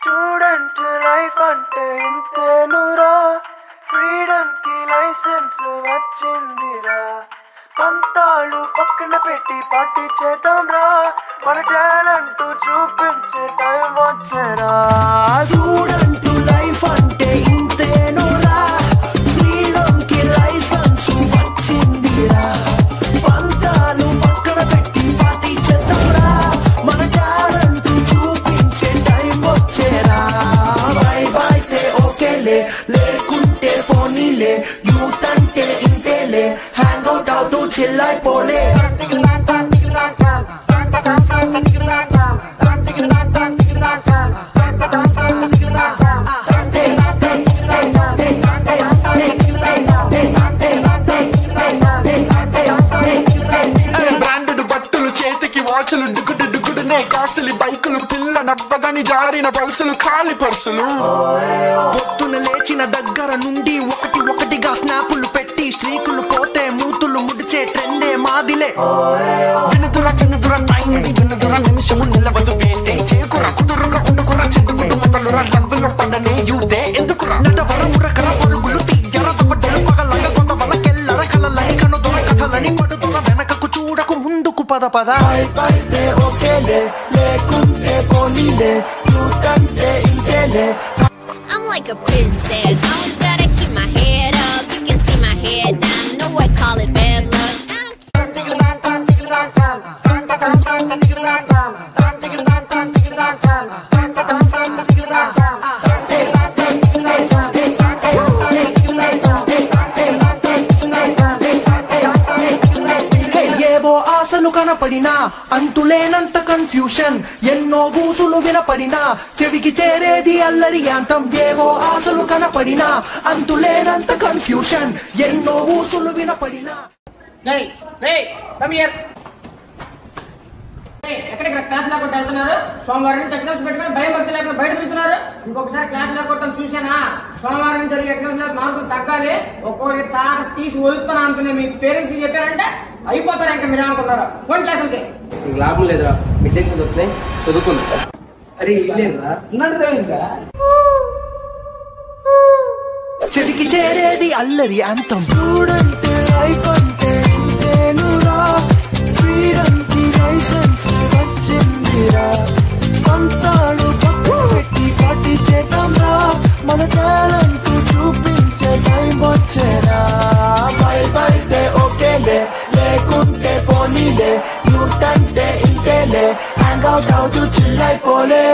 Student life అంటే ఇంతేనురా, freedom కి licence వచ్చిందిరా, పంతాలు పక్కన పెట్టి పార్టీ చేద్దాం రా, మన టాలెంట్ చూపించే టైం వచ్చేరా. స్టూడెంట్ లైఫ్ అంటే ఇంతేనురా, ఫ్రీడమ్ కి లైసెన్స్ వచ్చిందిరా, పంతాలు పక్కన పెట్టి పార్టీ చేద్దాం రా, మన టాలెంట్ చూపించే టైం వచ్చేరా. బై బైతే ఓకేలే, లేకుంటే పోనీలే, యూత్ అంటే ఇంతేలే, హ్యాంగ్ అవుట్ అవుతూ చిల్లైపోలే. బ్రాండెడ్ బట్టలు, చేతికి వాచ్లు, డుగుడు డుగుడునే కాసులు, బైకులు, పిల్ల నవ్వగాని జారిన పల్సులు, ఖాళీ పర్సులు. పొద్దున లేచిన దగ్గర నుండి ఒకటి ఒకటిగా స్నాపులు పెట్టి స్ట్రీకులు పోతే మూతులు ముడిచే ట్రెండే మాదిలే. వినుదుర టైం, వినుదుర నిమిషము నిలవదు వేస్తే, చేకుర కుదురుగా ఉండుకురా, చెట్టుకుంటూ మొదలురా, లవ్వులో పడనే యూతే ఎందుకురా. నటవర మురకర పరుగులు తీయర తప్పటలు పగలగా కొంత వలకెల్లర కలలని కనుదొర కథలని పడుతున్న వెనకకు చూడకు ముందుకు పద పద. బైతే ఓకేలే, లేకుంటే పోనీలే, యూత్ అంటే ఇంతేలే. I'm like a princess, always gotta keep my head up. You can see my head down, no I call it bad luck. ఏవో ఆశలు కనపడినా అంతులేనంత కన్ఫ్యూషన్, ఎన్నో గూసులు వినపడినా చెవికి చేరేది అల్లరి యాంతం. ఏవో ఆశలు కనపడినా అంతులేనంత కన్ఫ్యూషన్, ఎన్నో ఊసులు వినపడినా. ఎక్కడికి క్లాస్ లేకుండా వెళ్తున్నారు? సోమవారం నుంచి ఎగ్జామ్స్ పెట్టుకుని భయం భక్తి లేకుండా బయట తిరుగుతున్నారు. ఇంకొకసారి క్లాస్ లేకుండా చూసానా, సోమవారం నుంచి జరిగే ఎగ్జామ్స్ మార్కులు తగ్గాలి, ఒక్కొక్కటి తాట తీసి వదులుతున్నా అనుకునే మీ పేరెంట్స్ చెప్పారంటే అయిపోతారు. ఇంకా మీరు ఏమనుకుంటారు? ఫోన్ క్లాసులకి లాభం లేదురా, మిడ్ ఎగ్జామ్స్ వస్తున్నాయి, చదువుకుంటా. అరే ఇల్లేదురా, చెవికి చేరేది అల్లరి యాంతం. స్టూడెంట్ లైఫ్ అంటే ఇంతేనురా, ఫ్రీడమ్ కి లైసెన్స్ వచ్చిందిరా, పంతాలు పక్కన పెట్టి పార్టీ చేద్దాం రా, మన టాలెంట్ చూపించే టైం వచ్చేరా. బై బైతే ఓకేలే, లేకుంటే పోనీలే, యూత్ అంటే ఇంతేలే, హ్యాంగ్ అవుట్ అవుతూ చిల్లైపోలే.